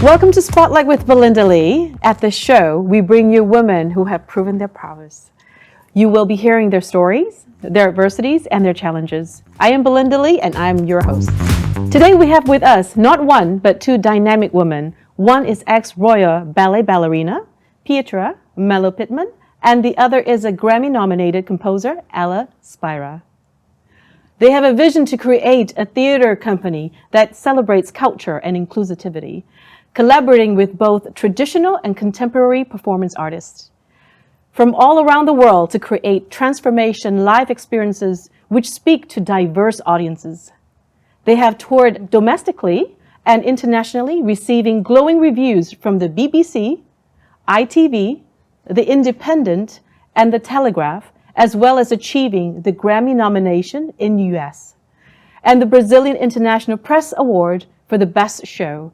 Welcome to Spotlight with Belinda Lee. At this show, we bring you women who have proven their prowess. You will be hearing their stories, their adversities, and their challenges. I am Belinda Lee, and I'm your host. Today we have with us not one, but two dynamic women. One is ex-royal ballet ballerina, Pietra Mello-Pittman, and the other is a Grammy-nominated composer, Ella Spira. They have a vision to create a theater company that celebrates culture and inclusivity, collaborating with both traditional and contemporary performance artists from all around the world to create transformation live experiences which speak to diverse audiences. They have toured domestically and internationally, receiving glowing reviews from the BBC, ITV, The Independent, and The Telegraph, as well as achieving the Grammy nomination in the US and the Brazilian International Press Award for the Best Show.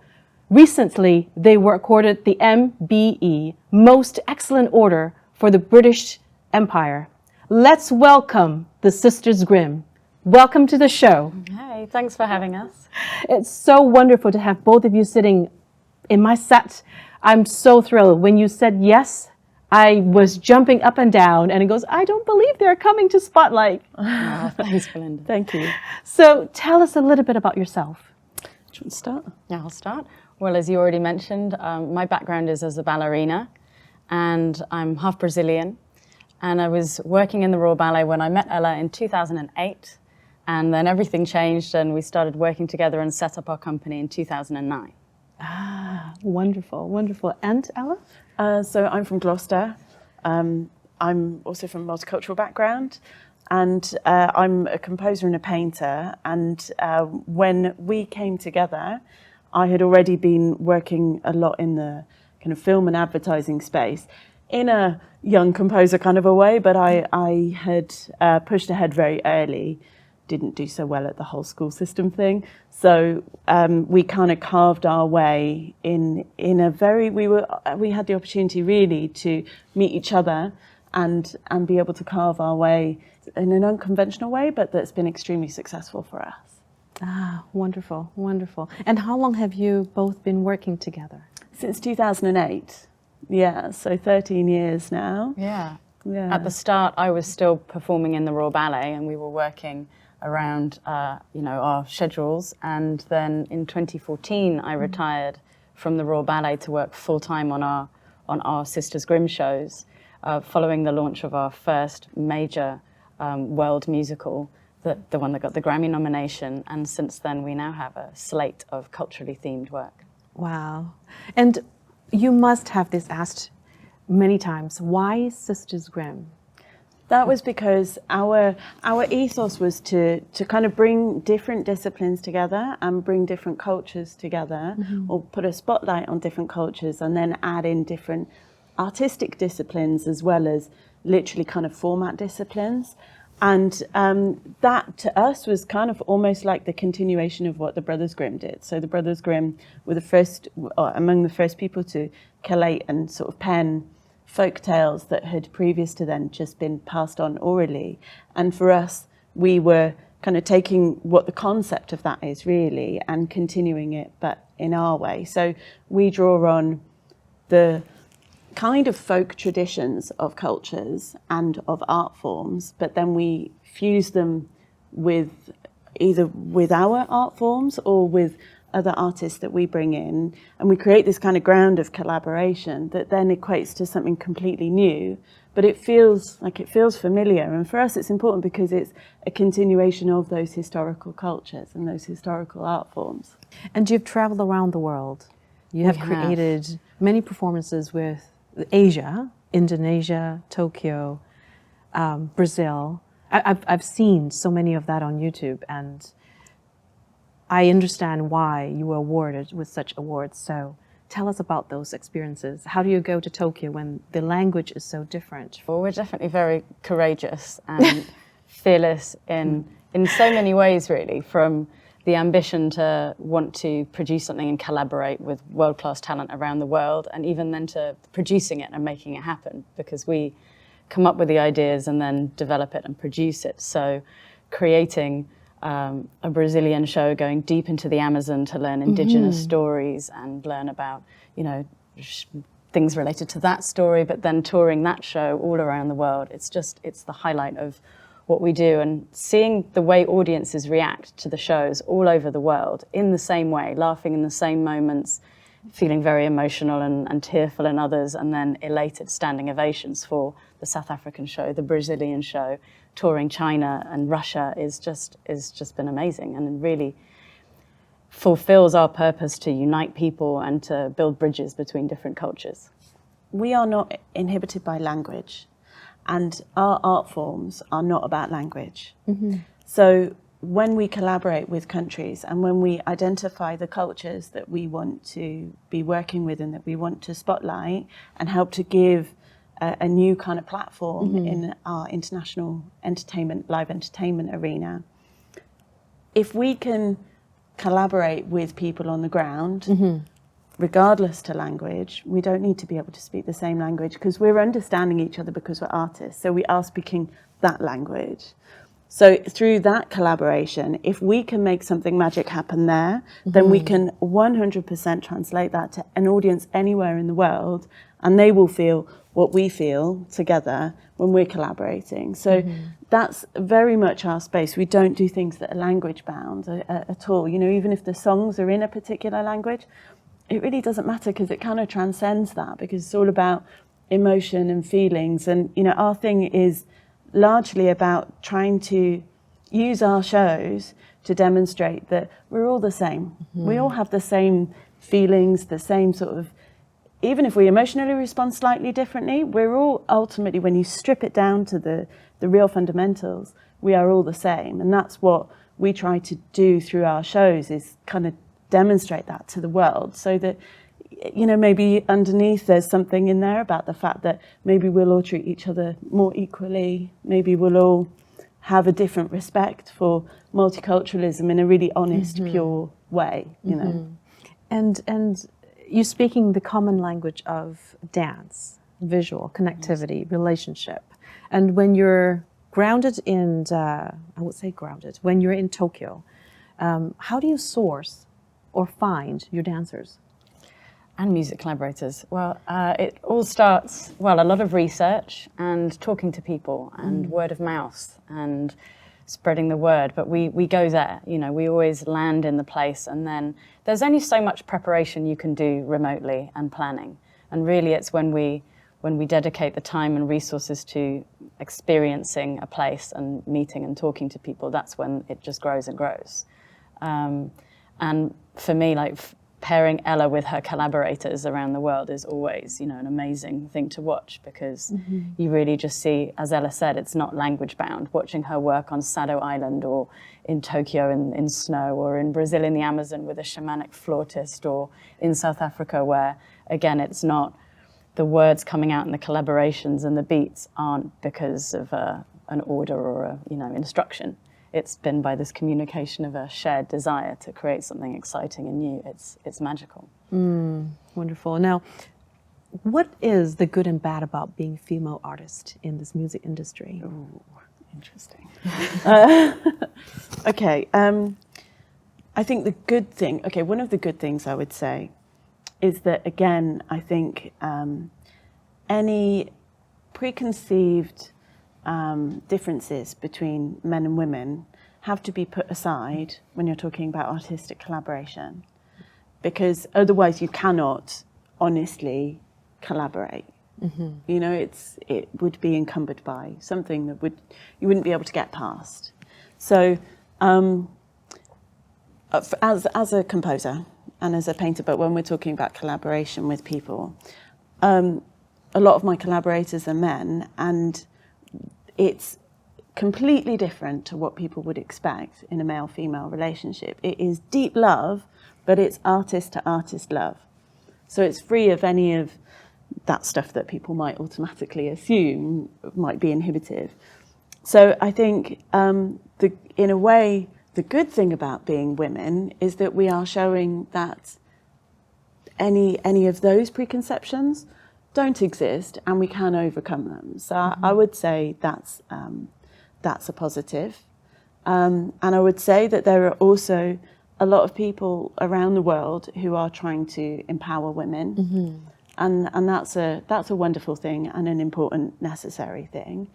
Recently, they were accorded the MBE, Most Excellent Order for the British Empire. Let's welcome the Sisters Grimm. Welcome to the show. Hey, thanks for having us. It's so wonderful to have both of you sitting in my set. I'm so thrilled. When you said yes, I was jumping up and down, and it goes, I don't believe they're coming to Spotlight. Oh, thanks, Belinda. Thank you. So tell us a little bit about yourself. Do you want to start? Yeah, I'll start. Well, as you already mentioned, my background is as a ballerina, and I'm half Brazilian. And I was working in the Royal Ballet when I met Ella in 2008, and then everything changed, and we started working together and set up our company in 2009. Ah, wonderful, wonderful. And Ella? So I'm from Gloucester. I'm also from a multicultural background, and I'm a composer and a painter. And when we came together, I had already been working a lot in the kind of film and advertising space in a young composer kind of a way, but I had pushed ahead very early, didn't do so well at the whole school system thing. So we kind of carved our way in a very, we had the opportunity really to meet each other and be able to carve our way in an unconventional way, but that's been extremely successful for us. Ah, wonderful, wonderful. And how long have you both been working together? Since 2008. Yeah, so 13 years now. Yeah. Yeah. At the start, I was still performing in the Royal Ballet, and we were working around, our schedules. And then in 2014, I retired from the Royal Ballet to work full-time on our Sisters Grimm shows, following the launch of our first major world musical, the one that got the Grammy nomination. And since then, we now have a slate of culturally themed work. Wow. And you must have this asked many times, why Sisters Grimm? That was because our ethos was to kind of bring different disciplines together and bring different cultures together, or put a spotlight on different cultures and then add in different artistic disciplines as well as literally kind of format disciplines. And that to us was kind of almost like the continuation of what the Brothers Grimm did. So the Brothers Grimm were among the first people to collate and sort of pen folk tales that had previous to then just been passed on orally. And for us, we were kind of taking what the concept of that is really and continuing it, but in our way. So we draw on the kind of folk traditions of cultures and of art forms, but then we fuse them with either with our art forms or with other artists that we bring in, and we create this kind of ground of collaboration that then equates to something completely new, but it feels familiar. And for us it's important because it's a continuation of those historical cultures and those historical art forms. And you've traveled around the world. You have created many performances with Asia, Indonesia, Tokyo, Brazil. I've seen so many of that on YouTube, and I understand why you were awarded with such awards. So tell us about those experiences. How do you go to Tokyo when the language is so different? Well, we're definitely very courageous and fearless in so many ways, really, from the ambition to want to produce something and collaborate with world-class talent around the world, and even then to producing it and making it happen, because we come up with the ideas and then develop it and produce it. So creating a Brazilian show going deep into the Amazon to learn indigenous stories and learn about, you know, things related to that story, but then touring that show all around the world. It's the highlight of what we do, and seeing the way audiences react to the shows all over the world in the same way, laughing in the same moments, feeling very emotional and tearful in others, and then elated standing ovations for the South African show, the Brazilian show, touring China and Russia is just been amazing, and it really fulfills our purpose to unite people and to build bridges between different cultures. We are not inhibited by language, and our art forms are not about language. So when we collaborate with countries and when we identify the cultures that we want to be working with and that we want to spotlight and help to give a new kind of platform in our international entertainment, live entertainment arena, if we can collaborate with people on the ground, regardless to language, we don't need to be able to speak the same language, because we're understanding each other because we're artists. So we are speaking that language. So through that collaboration, if we can make something magic happen there, then we can 100% translate that to an audience anywhere in the world, and they will feel what we feel together when we're collaborating. So that's very much our space. We don't do things that are language bound at all. You know, even if the songs are in a particular language, it really doesn't matter, because it kind of transcends that, because it's all about emotion and feelings. And, you know, our thing is largely about trying to use our shows to demonstrate that we're all the same. We all have the same feelings, the same sort of, even if we emotionally respond slightly differently, we're all ultimately, when you strip it down to the real fundamentals, we are all the same. And that's what we try to do through our shows, is kind of demonstrate that to the world, so that, you know, maybe underneath there's something in there about the fact that maybe we'll all treat each other more equally, maybe we'll all have a different respect for multiculturalism in a really honest, pure way, you know. And you speaking the common language of dance, visual, connectivity, relationship. And when you're grounded in, I would say grounded, when you're in Tokyo, how do you source or find your dancers? And music collaborators. Well, it all starts, well, a lot of research and talking to people and word of mouth and spreading the word. But we go there, you know, we always land in the place, and then there's only so much preparation you can do remotely and planning. And really it's when we dedicate the time and resources to experiencing a place and meeting and talking to people, that's when it just grows and grows. And for me, like, pairing Ella with her collaborators around the world is always, you know, an amazing thing to watch, because you really just see, as Ella said, it's not language bound. Watching her work on Sado Island, or in Tokyo in snow, or in Brazil in the Amazon with a shamanic flautist, or in South Africa where, again, it's not the words coming out in the collaborations, and the beats aren't because of an order or a, you know, instruction. It's been by this communication of a shared desire to create something exciting and new. It's magical. Wonderful. Now, what is the good and bad about being a female artist in this music industry? Ooh, interesting. Okay, I think the good thing, one of the good things I would say is that, again, I think any preconceived differences between men and women have to be put aside when you're talking about artistic collaboration, because otherwise you cannot honestly collaborate. You know, it would be encumbered by something that you wouldn't be able to get past. So as a composer and as a painter, but when we're talking about collaboration with people, a lot of my collaborators are men, and it's completely different to what people would expect in a male-female relationship. It is deep love, but it's artist-to-artist love. So it's free of any of that stuff that people might automatically assume might be inhibitive. So I think, in a way, the good thing about being women is that we are showing that any of those preconceptions don't exist, and we can overcome them. So I would say that's a positive. And I would say that there are also a lot of people around the world who are trying to empower women. And that's a wonderful thing and an important, necessary thing.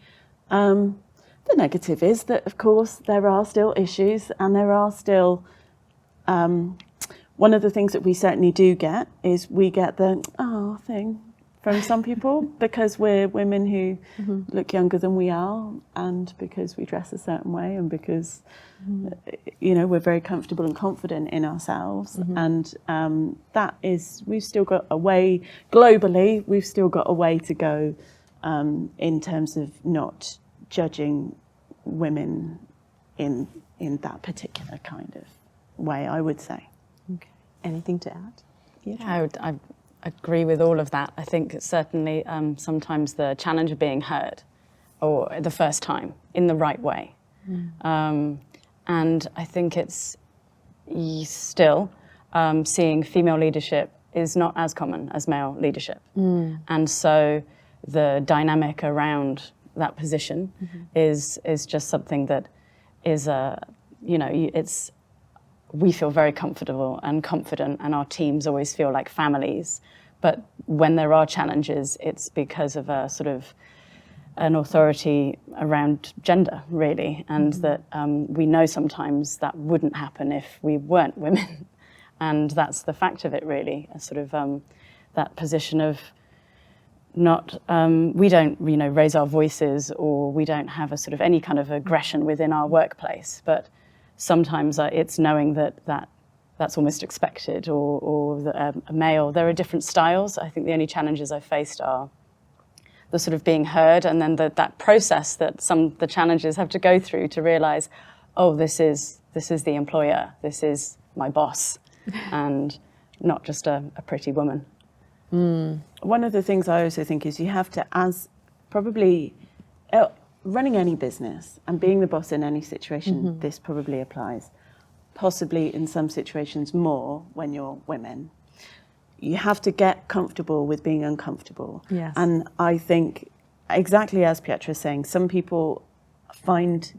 The negative is that, of course, there are still issues, and there are still, one of the things that we certainly do get is we get the thing from some people because we're women who look younger than we are, and because we dress a certain way, and because we're very comfortable and confident in ourselves. And that is, we've still got a way globally. We've still got a way to go in terms of not judging women in that particular kind of way, I would say. Okay. Anything to add? Yeah, I agree with all of that. I think it's certainly sometimes the challenge of being heard, or the first time, in the right way. And I think it's still seeing female leadership is not as common as male leadership. And so the dynamic around that position is just something that is it's, we feel very comfortable and confident, and our teams always feel like families. But when there are challenges, it's because of a sort of an authority around gender, really, and that we know sometimes that wouldn't happen if we weren't women. And that's the fact of it, really, a sort of that position of not, we don't, raise our voices, or we don't have a sort of any kind of aggression within our workplace, but sometimes it's knowing that's almost expected, or a male. There are different styles. I think the only challenges I've faced are the sort of being heard, and then that process that the challenges have to go through to realize, this is the employer, this is my boss, and not just a pretty woman. One of the things I also think is you have to, as probably running any business and being the boss in any situation, this probably applies. Possibly in some situations more when you're women. You have to get comfortable with being uncomfortable. Yes. And I think, exactly as Pietra is saying, some people find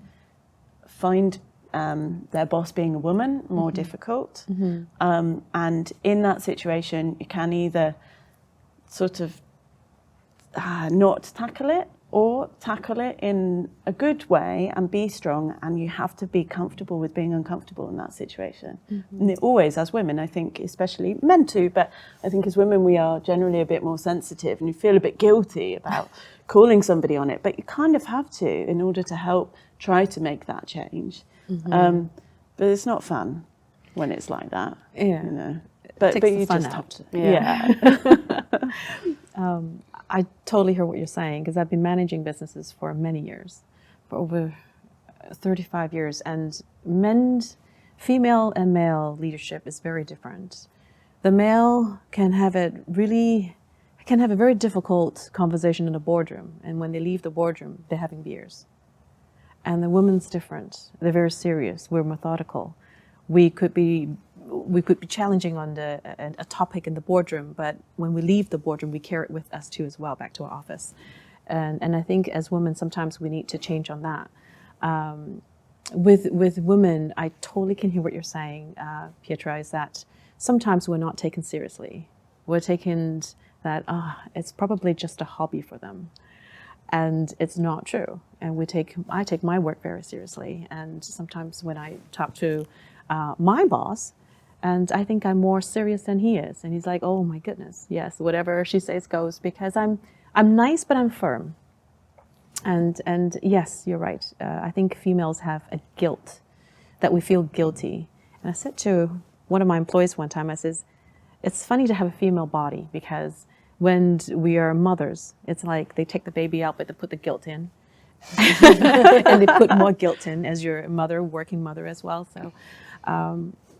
their boss being a woman more difficult. And in that situation, you can either sort of not tackle it, or tackle it in a good way and be strong, and you have to be comfortable with being uncomfortable in that situation. And it always, as women, I think, especially men too, but I think as women we are generally a bit more sensitive, and you feel a bit guilty about calling somebody on it, but you kind of have to in order to help try to make that change. But it's not fun when it's like that. But you just have to. I totally hear what you're saying, because I've been managing businesses for many years, for over 35 years, and female and male leadership is very different. The male can have a very difficult conversation in a boardroom, and when they leave the boardroom, they're having beers. And the woman's different. They're very serious. We're methodical. We could be challenging on a topic in the boardroom, but when we leave the boardroom, we carry it with us too as well, back to our office. And I think as women, sometimes we need to change on that. With women, I totally can hear what you're saying, Pietra, is that sometimes we're not taken seriously. We're taken that, it's probably just a hobby for them. And it's not true. And I take my work very seriously. And sometimes when I talk to my boss, and I think I'm more serious than he is. And he's like, oh my goodness, yes, whatever she says goes, because I'm nice, but I'm firm. And yes, you're right. I think females have a guilt, that we feel guilty. And I said to one of my employees one time, I says, it's funny to have a female body, because when we are mothers, it's like they take the baby out, but they put the guilt in. And they put more guilt in as your mother, working mother as well. So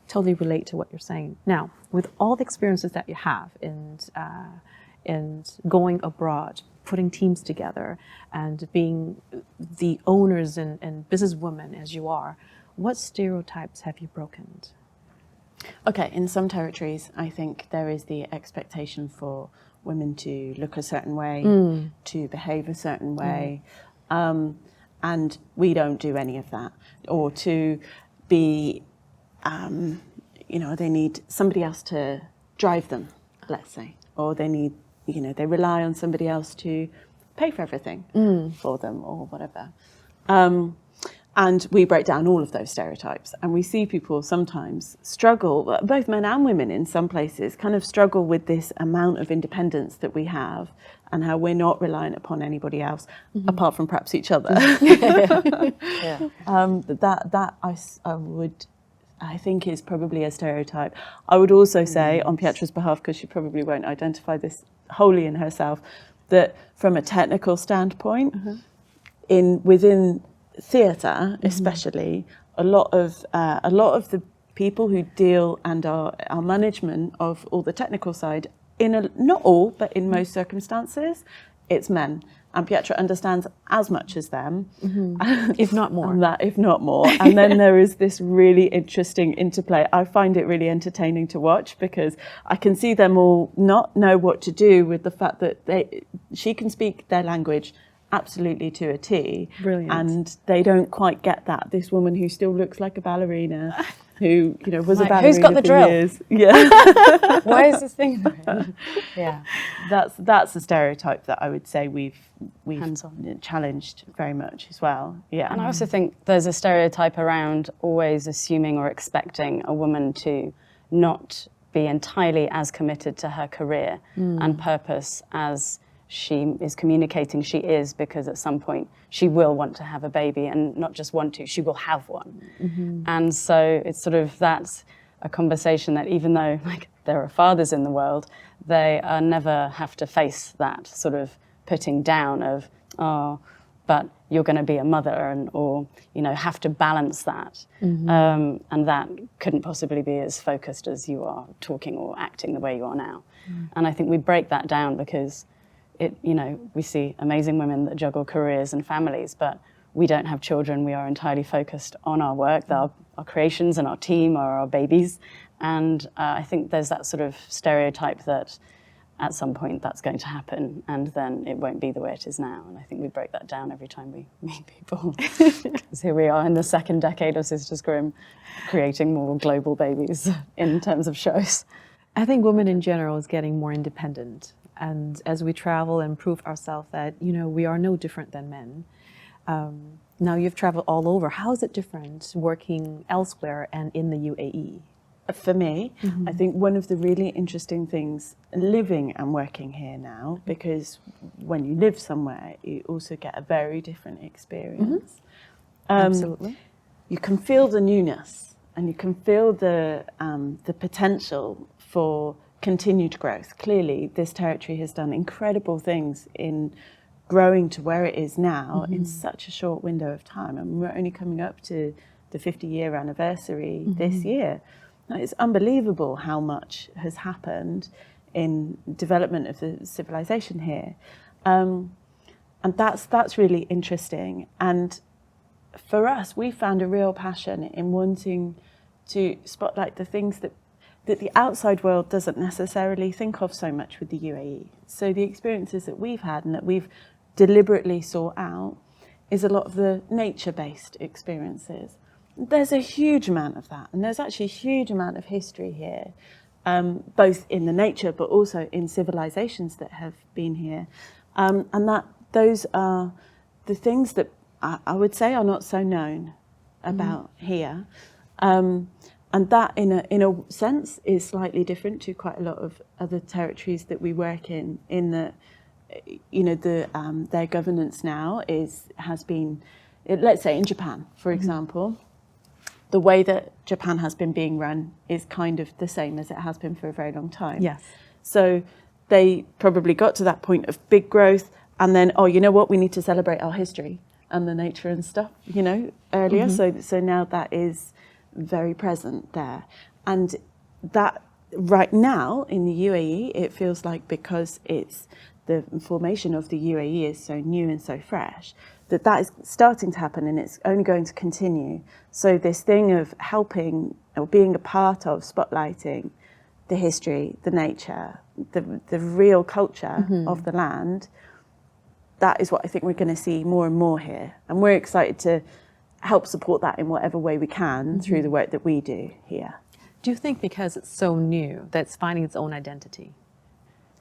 totally relate to what you're saying. Now, with all the experiences that you have in going abroad, putting teams together, and being the owners and businesswomen as you are, what stereotypes have you broken? Okay, in some territories, I think there is the expectation for women to look a certain way, to behave a certain way. and we don't do any of that, or to be, you know, they need somebody else to drive them, let's say, or they need, you know, they rely on somebody else to pay for everything for them or whatever. And we break down all of those stereotypes, and we see people sometimes struggle, both men and women in some places, kind of struggle with this amount of independence that we have and how we're not reliant upon anybody else, apart from perhaps each other. I think is probably a stereotype. I would also say, on Pietra's behalf, because she probably won't identify this wholly in herself, that from a technical standpoint, within theatre especially, a lot of the people who deal and our management of all the technical side, not all, but in most circumstances, it's men. And Pietra understands as much as them, if not more. If not more. And then there is this really interesting interplay. I find it really entertaining to watch, because I can see them all not know what to do with the fact that she can speak their language absolutely to a T. Brilliant. And they don't quite get that. This woman who still looks like a ballerina, who, you know, was a ballerina who's got the for drill? years. Yeah. Why is this thing? Yeah. That's a stereotype that I would say we've Hands-on. challenged very much as well. Yeah. And I also think there's a stereotype around always assuming or expecting a woman to not be entirely as committed to her career and purpose as she is communicating she is, because at some point she will want to have a baby, and not just want to, she will have one. And so it's sort of, that's a conversation that, even though like there are fathers in the world, they never have to face that sort of putting down of, oh, but you're going to be a mother, and, or, you know, have to balance that. And that couldn't possibly be as focused as you are talking or acting the way you are now. And I think we break that down because you know, we see amazing women that juggle careers and families, but we don't have children. We are entirely focused on our work. Our creations and our team are our babies. And I think there's that sort of stereotype that at some point that's going to happen, and then it won't be the way it is now. And I think we break that down every time we meet people. Because here we are in the second decade of Sisters Grimm, creating more global babies in terms of shows. I think women in general is getting more independent. And as we travel and prove ourselves that, you know, we are no different than men. Now you've traveled all over. How is it different working elsewhere and in the UAE? For me, I think one of the really interesting things living and working here now, because when you live somewhere, you also get a very different experience. Absolutely. You can feel the newness, and you can feel the potential for continued growth. Clearly, this territory has done incredible things in growing to where it is now in such a short window of time. And we're only coming up to the 50-year anniversary this year. Now, it's unbelievable how much has happened in development of the civilization here. And that's really interesting. And for us, we found a real passion in wanting to spotlight the things that the outside world doesn't necessarily think of so much with the UAE. So the experiences that we've had and that we've deliberately sought out is a lot of the nature-based experiences. There's a huge amount of that, and there's actually a huge amount of history here, both in the nature but also in civilizations that have been here. And that those are the things that I would say are not so known about here. And that, in a sense, is slightly different to quite a lot of other territories that we work in that, you know, their governance now has been, let's say in Japan, for example, the way that Japan has been being run is kind of the same as it has been for a very long time. Yes. So they probably got to that point of big growth, and then, oh, you know what, we need to celebrate our history and the nature and stuff, you know, earlier. So now that is very present there. And that right now in the UAE, it feels like, because it's the formation of the UAE is so new and so fresh, that is starting to happen, and it's only going to continue. So this thing of helping or being a part of spotlighting the history, the nature, the real culture of the land that is what I think we're going to see more and more here. And we're excited to help support that in whatever way we can through the work that we do here. Do you think because it's so new that it's finding its own identity?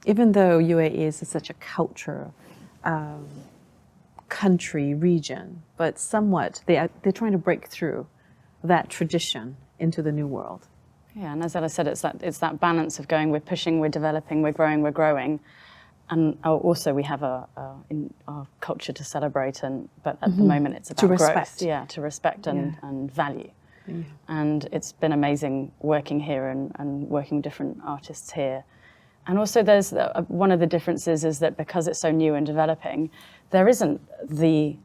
Even though UAE is such a culture, country, region, but somewhat they're trying to break through that tradition into the new world. Yeah, and as Ella said, it's that balance of going, we're pushing, we're developing, we're growing. And also we have in our culture to celebrate, but at the moment it's about to respect. growth. Yeah, to respect and value. Yeah. And it's been amazing working here and working with different artists here. And also there's one of the differences is that because it's so new and developing, there isn't the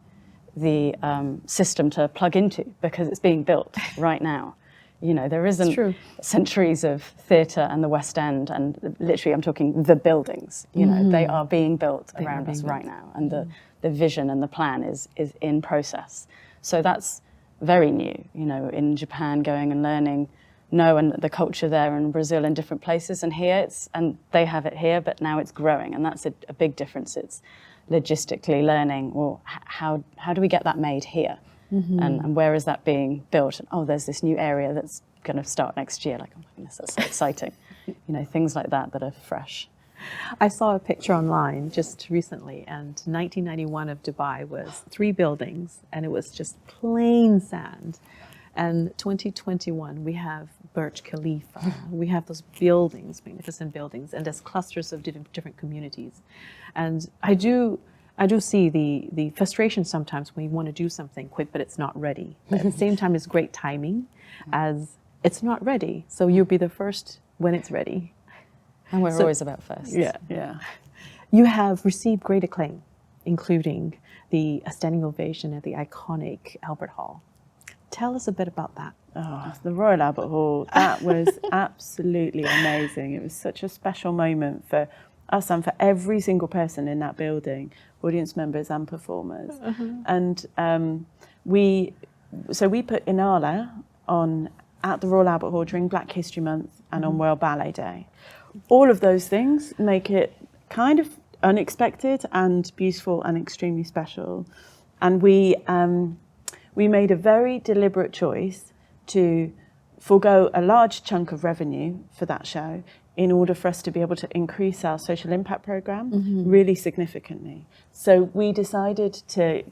system to plug into because it's being built right now. You know, there isn't centuries of theatre and the West End, and literally I'm talking the buildings, you know, they are being built around us right now. And the vision and the plan is in process. So that's very new, you know, in Japan going and learning, and the culture there, in Brazil, in different places, and here and they have it here, but now it's growing, and that's a big difference. It's logistically learning, well, how do we get that made here? And where is that being built? And there's this new area that's going to start next year. Like, oh my goodness, that's so exciting. You know, things like that are fresh. I saw a picture online just recently, and 1991 of Dubai was 3 buildings, and it was just plain sand. And 2021, we have Burj Khalifa. We have those buildings, magnificent buildings, and there's clusters of different communities. And I do see the frustration sometimes when you want to do something quick, but it's not ready. But at the same time, it's great timing, as it's not ready. So you'll be the first when it's ready. And we're always about first. Yeah. You have received great acclaim, including a standing ovation at the iconic Albert Hall. Tell us a bit about that. Oh, the Royal Albert Hall, that was absolutely amazing. It was such a special moment for us and for every single person in that building, audience members and performers. And we put Inala on at the Royal Albert Hall during Black History Month and on World Ballet Day. All of those things make it kind of unexpected and beautiful and extremely special. And we made a very deliberate choice to forego a large chunk of revenue for that show in order for us to be able to increase our social impact program really significantly. So we decided to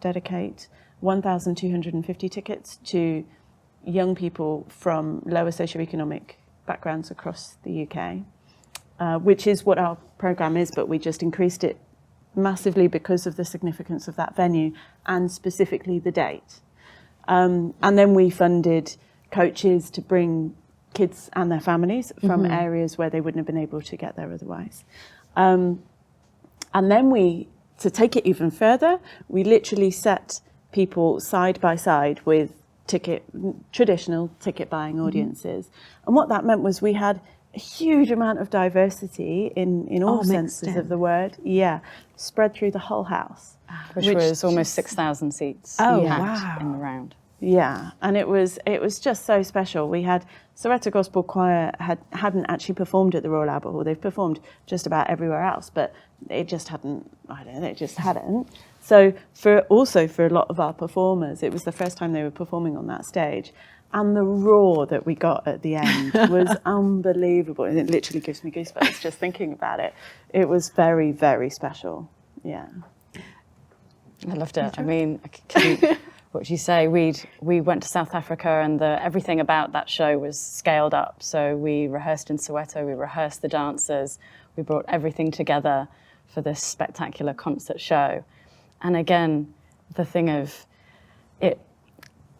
dedicate 1,250 tickets to young people from lower socioeconomic backgrounds across the UK, which is what our program is, but we just increased it massively because of the significance of that venue and specifically the date. And then we funded coaches to bring kids and their families from areas where they wouldn't have been able to get there otherwise. And then to take it even further, we literally set people side by side with traditional ticket buying audiences. And what that meant was we had a huge amount of diversity in all senses of the word, spread through the whole house. Which was almost 6,000 seats in the round. Yeah, and it was just so special. We had Soweto Gospel Choir hadn't actually performed at the Royal Albert Hall. They've performed just about everywhere else, but it just hadn't. It just hadn't. So for a lot of our performers, it was the first time they were performing on that stage, and the roar that we got at the end was unbelievable. And it literally gives me goosebumps just thinking about it. It was very, very special. Yeah, I loved it. I mean, what you say, we went to South Africa, and everything about that show was scaled up. So we rehearsed in Soweto, we rehearsed the dancers, we brought everything together for this spectacular concert show. And again, the thing of it,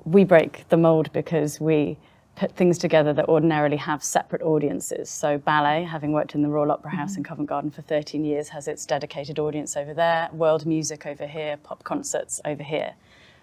we break the mold because we put things together that ordinarily have separate audiences. So ballet, having worked in the Royal Opera House in Covent Garden for 13 years, has its dedicated audience over there, world music over here, pop concerts over here.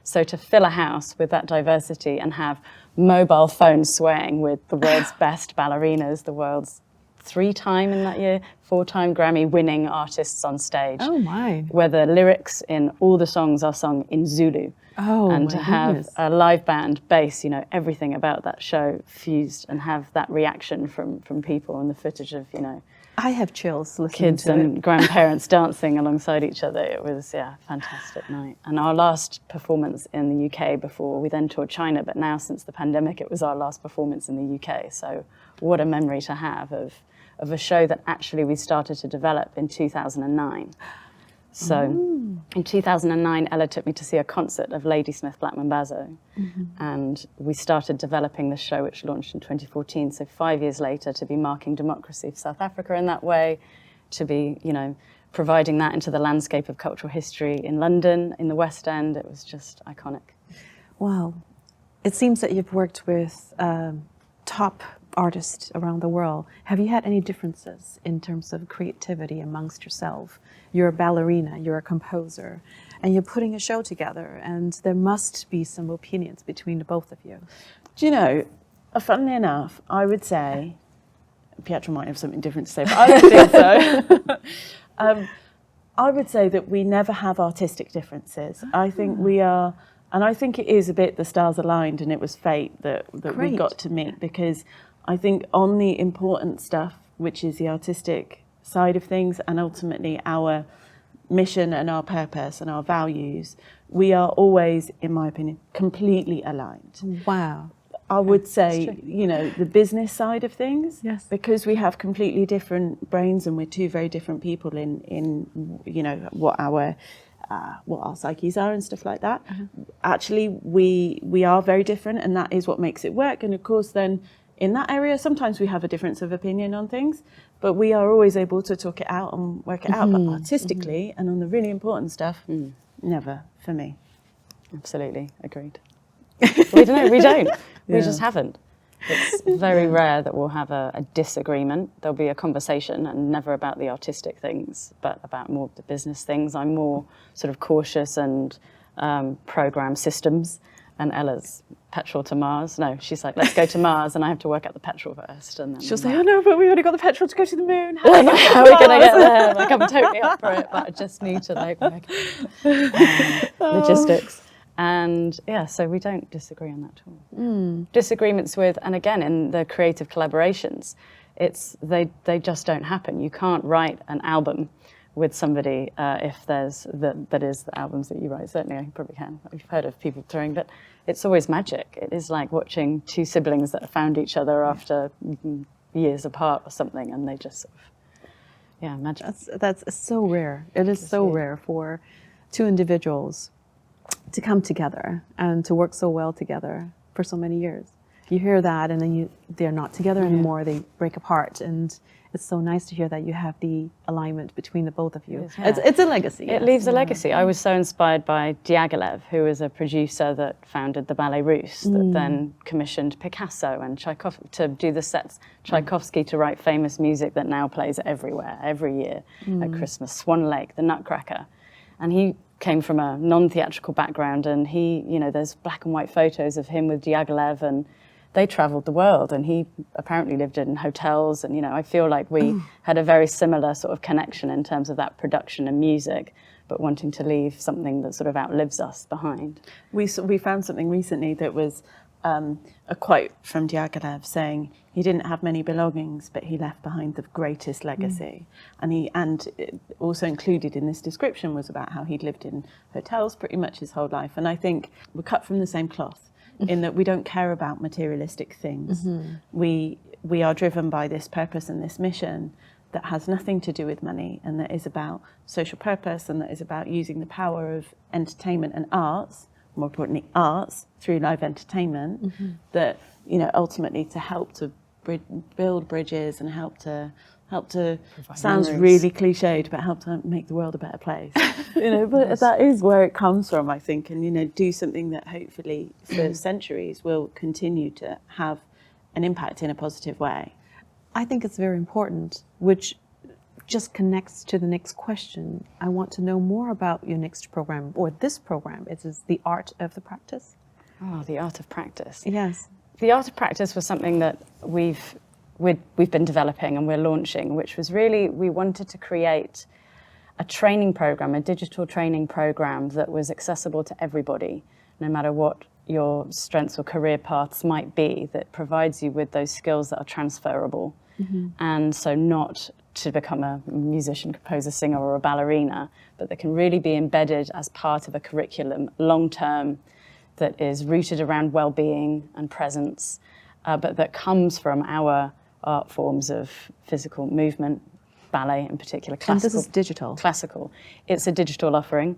So to fill a house with that diversity and have mobile phones swaying with the world's best ballerinas, the world's 3-time in that year, 4-time Grammy-winning artists on stage. Oh my! Where the lyrics in all the songs are sung in Zulu. Oh, and my to have goodness. a live band, bass, you know, everything about that show fused, and have that reaction from people, and the footage of, you know, I have chills listening kids to and it. grandparents dancing alongside each other. It was, yeah, a fantastic night. And our last performance in the UK before we then toured China, but now since the pandemic, it was our last performance in the UK. So what a memory to have of a show that actually we started to develop in 2009. So in 2009, Ella took me to see a concert of Ladysmith Black Mambazo, and we started developing the show, which launched in 2014. So 5 years later, to be marking democracy of South Africa in that way, to be, you know, providing that into the landscape of cultural history in London, in the West End, it was just iconic. Wow. It seems that you've worked with top artists around the world. Have you had any differences in terms of creativity amongst yourself? You're a ballerina, you're a composer, and you're putting a show together, and there must be some opinions between the both of you. Do you know, funnily enough, I would say, Pietra might have something different to say, but I don't think so. I would say that we never have artistic differences. I think we are, and I think it is a bit the stars aligned, and it was fate that we got to meet, because I think on the important stuff, which is the artistic side of things, and ultimately our mission and our purpose and our values, we are always, in my opinion, completely aligned. Wow. I would say, you know, the business side of things, Yes. because we have completely different brains and we're two very different people in you know, what our psyches are and stuff like that. Actually, we are very different, and that is what makes it work. And of course, then in that area, sometimes we have a difference of opinion on things, but we are always able to talk it out and work it out. But artistically and on the really important stuff, never for me. Absolutely, agreed. We don't. We just haven't. It's very rare that we'll have a disagreement. There'll be a conversation, and never about the artistic things, but about more of the business things. I'm more sort of cautious and program systems, and Ella's petrol to Mars. No, she's like, let's go to Mars, and I have to work out the petrol first. And then She'll say, oh no, but we already got the petrol to go to the moon. how are we going to get there? Like, I'm totally up for it, but I just need to like work logistics. And yeah, so we don't disagree on that at all. Disagreements with, and again, in the creative collaborations, they just don't happen. You can't write an album with somebody if there's that is the albums that you write. Certainly, I probably can. You've heard of people touring, but it's always magic. It is like watching two siblings that have found each other after years apart or something, and they just sort of, magic. That's so rare. It is so rare for two individuals to come together and to work so well together for so many years. You hear that, and then they're not together anymore. They break apart, and it's so nice to hear that you have the alignment between the both of you. It's a legacy. It leaves a legacy. I was so inspired by Diaghilev, who was a producer that founded the Ballet Russe, that then commissioned Picasso and Tchaikovsky to do the sets. Tchaikovsky to write famous music that now plays everywhere, every year at Christmas. Swan Lake, The Nutcracker, and he came from a non-theatrical background, and he, you know, there's black and white photos of him with Diaghilev, and they traveled the world, and he apparently lived in hotels, and, you know, I feel like we had a very similar sort of connection in terms of that production and music, but wanting to leave something that sort of outlives us behind. We found something recently that was a quote from Diaghilev saying he didn't have many belongings, but he left behind the greatest legacy. And also included in this description was about how he'd lived in hotels pretty much his whole life. And I think we're cut from the same cloth in that we don't care about materialistic things. We are driven by this purpose and this mission that has nothing to do with money, and that is about social purpose, and that is about using the power of entertainment and arts, more importantly arts, through live entertainment, that, you know, ultimately to help to build bridges and help to sounds memories. really cliched, but help to make the world a better place. You know, but that is where it comes from, I think, and, you know, do something that hopefully for centuries will continue to have an impact in a positive way. I think it's very important, which just connects to the next question. I want to know more about your next program, or this program. It is The Art of the Practice. Oh, The Art of Practice. Yes. The Art of Practice was something that we've been developing and we're launching, which was really, we wanted to create a training program, a digital training program that was accessible to everybody, no matter what your strengths or career paths might be, that provides you with those skills that are transferable. And so not to become a musician, composer, singer, or a ballerina, but that can really be embedded as part of a curriculum long-term that is rooted around well-being and presence, but that comes from our art forms of physical movement, ballet in particular, classical. And this is digital. Classical. It's a digital offering,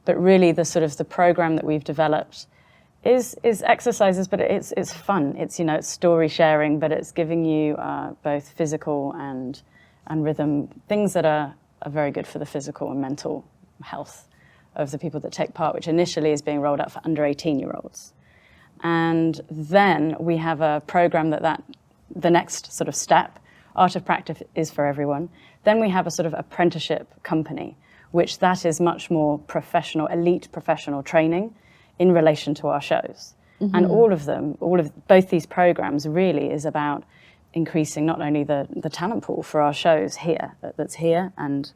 but really the sort of the program that we've developed is exercises, but it's fun. It's, you know, it's story sharing, but it's giving you both physical and rhythm, things that are very good for the physical and mental health of the people that take part, which initially is being rolled out for under 18-year-olds. And then we have a program that the next sort of step, Art of Practice, is for everyone. Then we have a sort of apprenticeship company, which that is much more professional, elite professional training in relation to our shows. And all of both these programs really is about increasing not only the talent pool for our shows here, that's here, and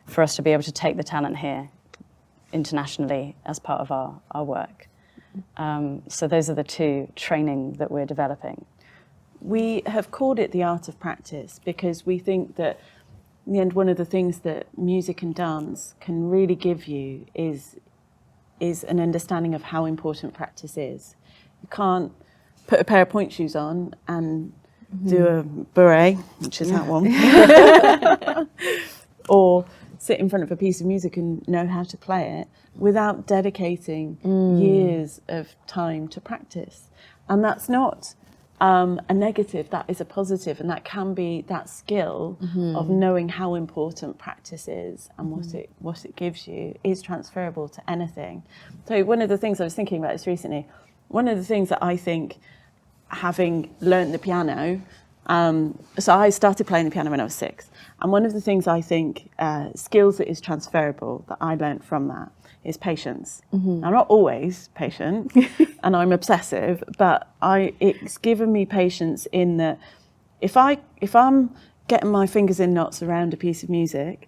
for us to be able to take the talent here internationally as part of our work. So those are the two training that we're developing. We have called it the Art of Practice because we think that in the end, one of the things that music and dance can really give you is an understanding of how important practice is. You can't put a pair of point shoes on and do a beret, which is that one, or sit in front of a piece of music and know how to play it without dedicating years of time to practice. And that's not a negative, that is a positive, and that can be that skill of knowing how important practice is and what it gives you is transferable to anything. So one of the things I was thinking about this recently, one of the things that I think, having learnt the piano, so I started playing the piano when I was 6, and one of the things I think skills that is transferable that I learnt from that is patience. I'm not always patient and I'm obsessive, but it's given me patience in that if I'm getting my fingers in knots around a piece of music,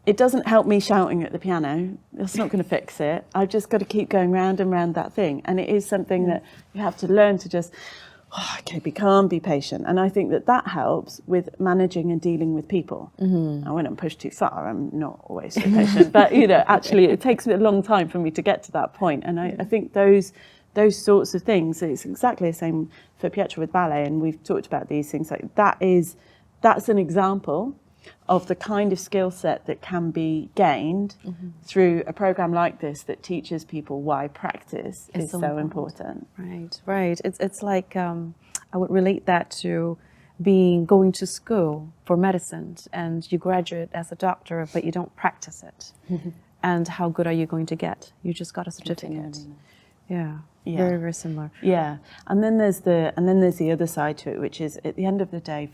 it doesn't help me shouting at the piano. That's not going to fix it. I've just got to keep going round and round that thing. And it is something that you have to learn to just, okay, be calm, be patient. And I think that helps with managing and dealing with people. Now, when I'm pushed too far, I'm not always so patient. But, you know, actually, it takes me a long time for me to get to that point. And I think those sorts of things, it's exactly the same for Pietra with ballet. And we've talked about these things. Like that's an example of the kind of skill set that can be gained through a program like this that teaches people why practice is so important. Right. It's like I would relate that to going to school for medicine, and you graduate as a doctor, but you don't practice it. And how good are you going to get? You just got a certificate. Yeah. Very, very similar. Yeah, and then there's the other side to it, which is at the end of the day,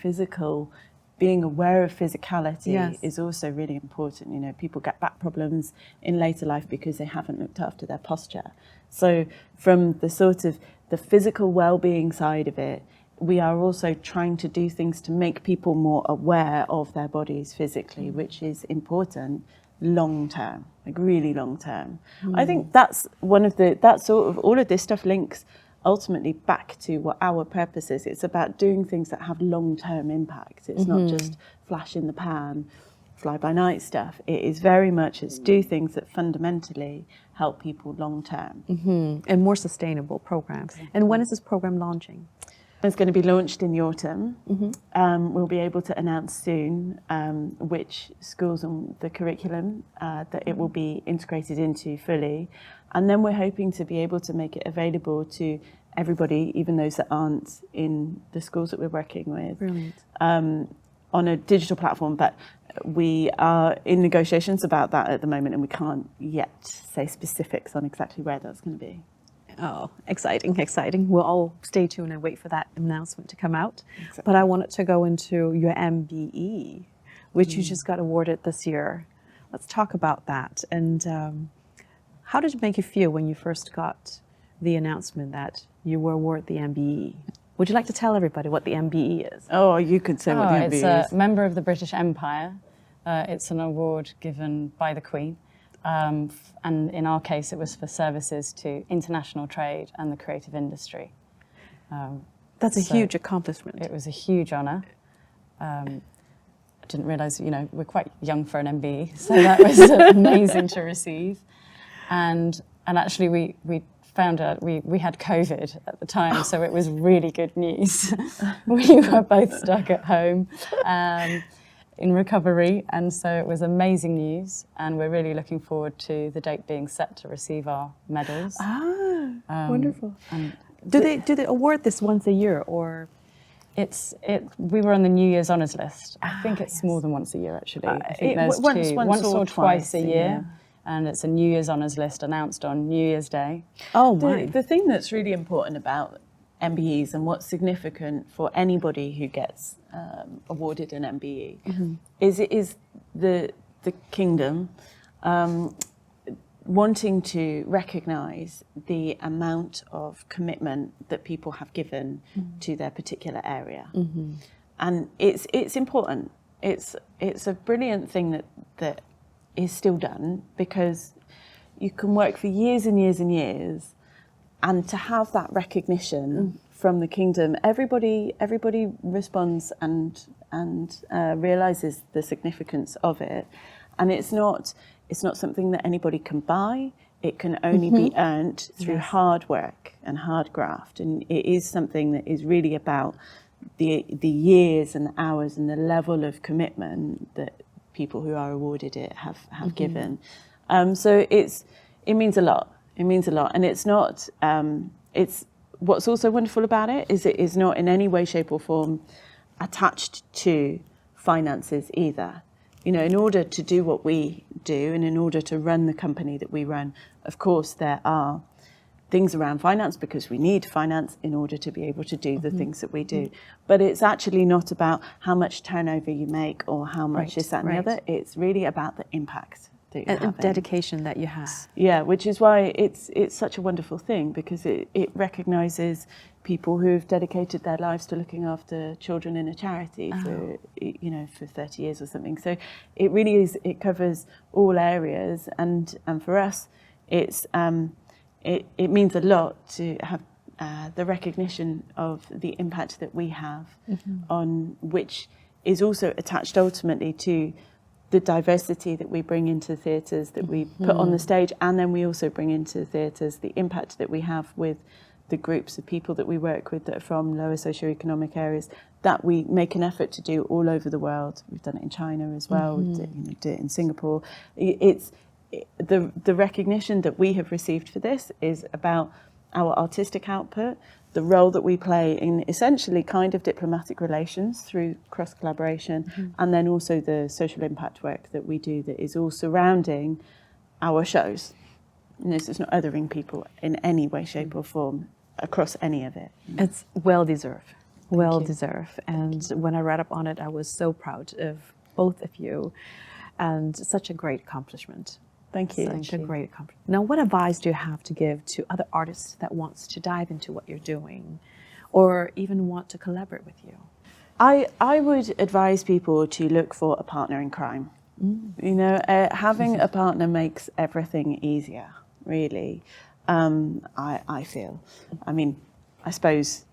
being aware of physicality is also really important. You know, people get back problems in later life because they haven't looked after their posture. So from the sort of the physical well-being side of it, we are also trying to do things to make people more aware of their bodies physically, which is important long term, like really long term. I think that's all of this stuff links ultimately back to what our purpose is. It's about doing things that have long-term impact. It's not just flash in the pan, fly-by-night stuff. It is very much, it's do things that fundamentally help people long-term. And more sustainable programs. And when is this program launching? It's going to be launched in the autumn. We'll be able to announce soon which schools and the curriculum that it will be integrated into fully. And then we're hoping to be able to make it available to everybody, even those that aren't in the schools that we're working with, on a digital platform. But we are in negotiations about that at the moment, and we can't yet say specifics on exactly where that's going to be. Oh, exciting. We'll all stay tuned and wait for that announcement to come out. Exactly. But I wanted to go into your MBE, which you just got awarded this year. Let's talk about that. And how did it make you feel when you first got the announcement that you were awarded the MBE? Would you like to tell everybody what the MBE is? Oh, you could say what the MBE is. It's a member of the British Empire. It's an award given by the Queen and in our case, it was for services to international trade and the creative industry. That's a huge accomplishment. It was a huge honour. I didn't realise, you know, we're quite young for an MBE, so that was amazing to receive. And actually, we found out we had COVID at the time, so it was really good news. We were both stuck at home in recovery, and so it was amazing news. And we're really looking forward to the date being set to receive our medals. Wonderful. Do they award this once a year, or? We were on the New Year's Honours list. I think it's more than once a year, actually. I think there's once or twice a year. And it's a New Year's Honours list announced on New Year's Day. Oh, my. The thing that's really important about MBEs and what's significant for anybody who gets awarded an MBE is it is the kingdom wanting to recognise the amount of commitment that people have given to their particular area. And it's important. It's a brilliant thing that is still done, because you can work for years and years and years, and to have that recognition from the kingdom, everybody responds and realises the significance of it. And it's not something that anybody can buy. It can only be earned through hard work and hard graft. And it is something that is really about the years and hours and the level of commitment that people who are awarded it have given. So it means a lot. It means a lot. And it's not, it's what's also wonderful about it is not in any way, shape or form attached to finances either. You know, in order to do what we do and in order to run the company that we run, of course, there are things around finance, because we need finance in order to be able to do the things that we do. But it's actually not about how much turnover you make or how much this, that and the other. It's really about the impact that you have. And dedication that you have. Yeah, which is why it's such a wonderful thing, because it recognises people who've dedicated their lives to looking after children in a charity for 30 years or something. So it really is, it covers all areas, and for us it's it means a lot to have the recognition of the impact that we have on, which is also attached ultimately to the diversity that we bring into theatres, that we put on the stage, and then we also bring into theatres the impact that we have with the groups of people that we work with that are from lower socioeconomic areas, that we make an effort to do all over the world. We've done it in China as well, we do it in Singapore. It's the recognition that we have received for this is about our artistic output, the role that we play in essentially kind of diplomatic relations through cross-collaboration, and then also the social impact work that we do that is all surrounding our shows. And this is not othering people in any way, shape or form across any of it. It's well-deserved, well-deserved. And when I read up on it, I was so proud of both of you, and such a great accomplishment. Thank you. Such a great accomplishment. Now, what advice do you have to give to other artists that wants to dive into what you're doing, or even want to collaborate with you? I would advise people to look for a partner in crime. You know, having a partner makes everything easier, really. I feel. I mean, I suppose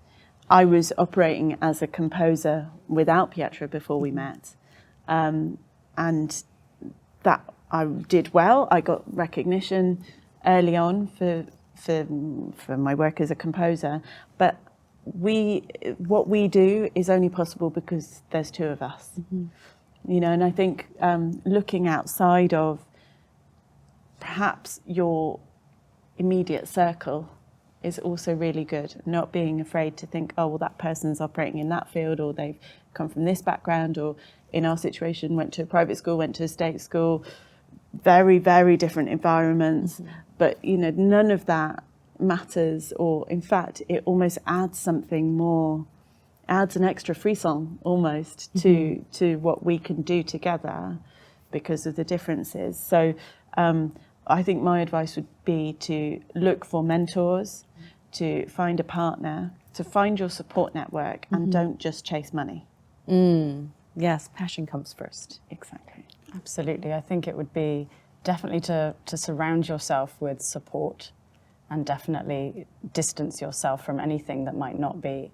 I was operating as a composer without Pietra before we met, and that I did well. I got recognition early on for my work as a composer, but what we do is only possible because there's two of us. You know, and I think looking outside of perhaps your immediate circle is also really good. Not being afraid to think, oh, well, that person's operating in that field, or they've come from this background, or in our situation, went to a private school, went to a state school, very, very different environments. But, you know, none of that matters, or in fact, it almost adds something more, adds an extra frisson almost to what we can do together because of the differences. So I think my advice would be to look for mentors, to find a partner, to find your support network, and don't just chase money. Yes, passion comes first. Exactly. Absolutely. I think it would be definitely to surround yourself with support, and definitely distance yourself from anything that might not be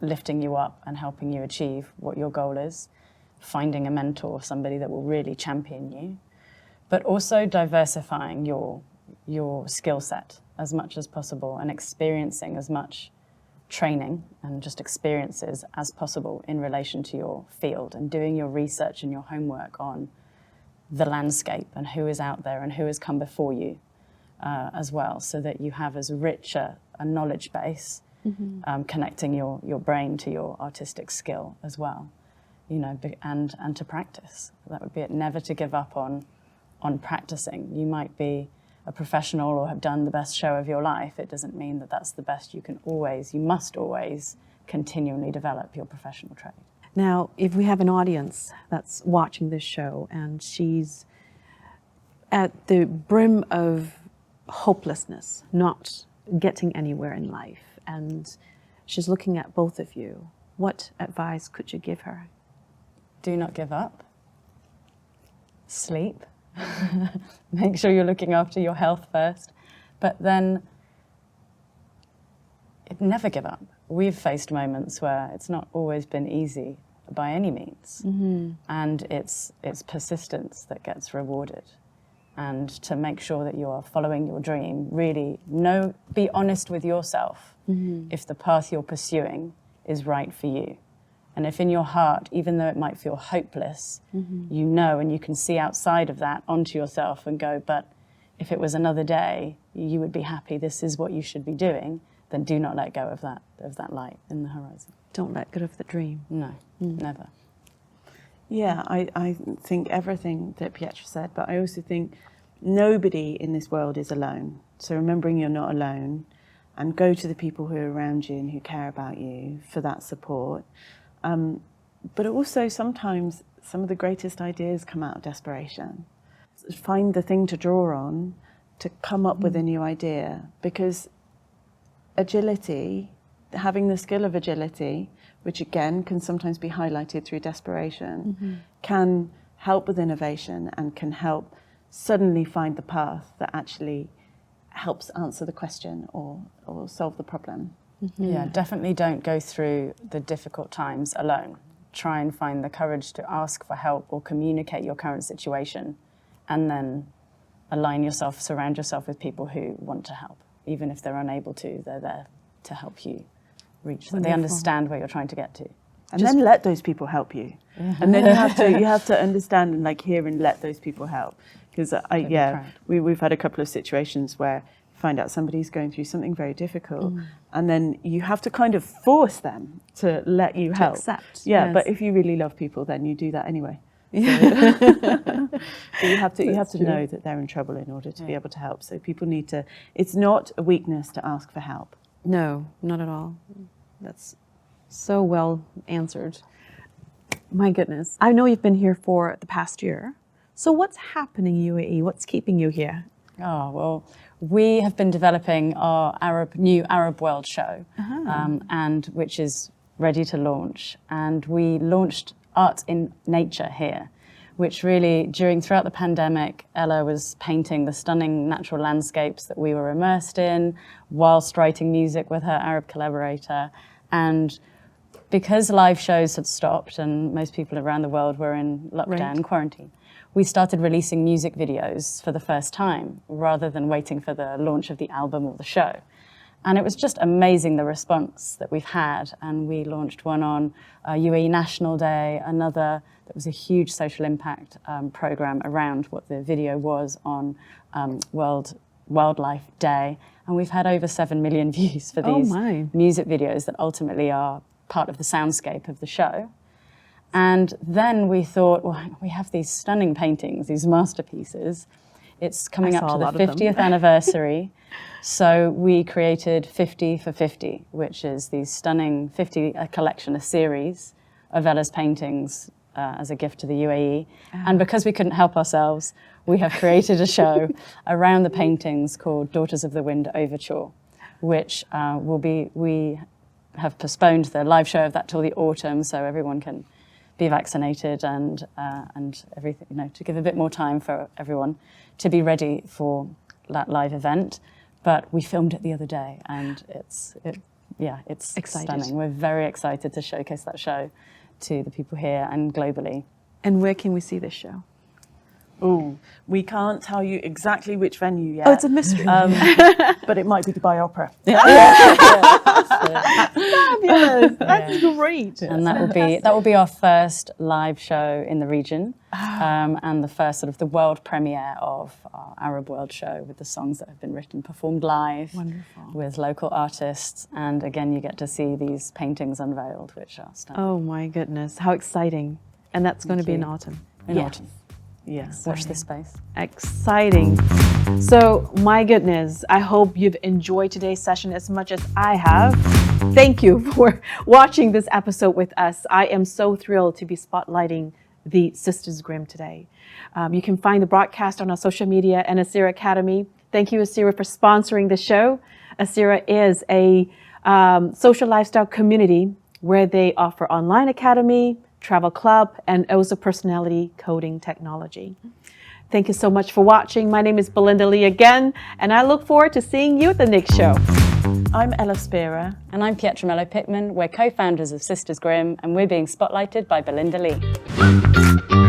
lifting you up and helping you achieve what your goal is. Finding a mentor, somebody that will really champion you, but also diversifying your skill set as much as possible and experiencing as much training and just experiences as possible in relation to your field, and doing your research and your homework on the landscape and who is out there and who has come before you as well, so that you have as rich a knowledge base, connecting your brain to your artistic skill as well, you know, and to practice. That would be it. Never to give up on practicing. You might be a professional or have done the best show of your life. It doesn't mean that that's the best. You must always continually develop your professional trade. Now, if we have an audience that's watching this show and she's at the brim of hopelessness, not getting anywhere in life, and she's looking at both of you, what advice could you give her? Do not give up. Sleep. Make sure you're looking after your health first, but then never give up. We've faced moments where it's not always been easy by any means, and it's persistence that gets rewarded. And to make sure that you are following your dream, really be honest with yourself if the path you're pursuing is right for you. And if in your heart, even though it might feel hopeless, you know, and you can see outside of that onto yourself and go, but if it was another day, you would be happy, this is what you should be doing, then do not let go of that light in the horizon. Don't let go of the dream. No, never. Yeah, I think everything that Pietra said, but I also think nobody in this world is alone. So remembering you're not alone, and go to the people who are around you and who care about you for that support. But also sometimes some of the greatest ideas come out of desperation. Find the thing to draw on to come up with a new idea, because agility, having the skill of agility, which again can sometimes be highlighted through desperation, can help with innovation and can help suddenly find the path that actually helps answer the question or solve the problem. Yeah, definitely don't go through the difficult times alone. Try and find the courage to ask for help or communicate your current situation, and then surround yourself with people who want to help. Even if they're unable to, they're there to help you reach that. They understand where you're trying to get to. And then let those people help you. And then you have to understand and hear and let those people help. Because we've had a couple of situations where find out somebody's going through something very difficult, and then you have to kind of force them to let you help. Accept. Yeah, yes. But if you really love people, then you do that anyway. So, so you have to know that they're in trouble in order to be able to help. So people need to. It's not a weakness to ask for help. No, not at all. That's so well answered. My goodness. I know you've been here for the past year. So what's happening in UAE? What's keeping you here? Oh, well, we have been developing our new Arab World show, and which is ready to launch. And we launched Art in Nature here, which really, throughout the pandemic, Ella was painting the stunning natural landscapes that we were immersed in, whilst writing music with her Arab collaborator. And because live shows had stopped and most people around the world were in lockdown, quarantine, we started releasing music videos for the first time, rather than waiting for the launch of the album or the show. And it was just amazing, the response that we've had. And we launched one on UAE National Day, another that was a huge social impact program around what the video was on World Wildlife Day. And we've had over 7 million views for these music videos that ultimately are part of the soundscape of the show. And then we thought, well, we have these stunning paintings, these masterpieces. It's coming up to the 50th anniversary. So we created 50 for 50, which is these stunning a collection, a series of Ella's paintings as a gift to the UAE. And because we couldn't help ourselves, we have created a show around the paintings called Daughters of the Wind Overture, which we have postponed the live show of that till the autumn, so everyone can be vaccinated and everything, to give a bit more time for everyone to be ready for that live event. But we filmed it the other day, and it's stunning. We're very excited to showcase that show to the people here and globally. And where can we see this show? Oh, we can't tell you exactly which venue yet. Oh, it's a mystery. But it might be Dubai Opera. Fabulous. That's great. And that will be our first live show in the region, and the first sort of the world premiere of our Arab World show with the songs that have been written, performed live. Wonderful. With local artists. And again, you get to see these paintings unveiled, which are stunning. Oh my goodness, how exciting. And that's going to be in autumn. In autumn. Yes. Watch this space. Exciting. So, my goodness, I hope you've enjoyed today's session as much as I have. Thank you for watching this episode with us. I am so thrilled to be spotlighting the Sisters Grimm today. You can find the broadcast on our social media and Asira Academy. Thank you, Asira, for sponsoring the show. Asira is a social lifestyle community where they offer online academy, travel club, and also personality coding technology. Thank you so much for watching. My name is Belinda Lee again, and I look forward to seeing you at the next show. I'm Ella Spira. And I'm Pietra Mello-Pittman. We're co-founders of Sisters Grimm, and we're being spotlighted by Belinda Lee.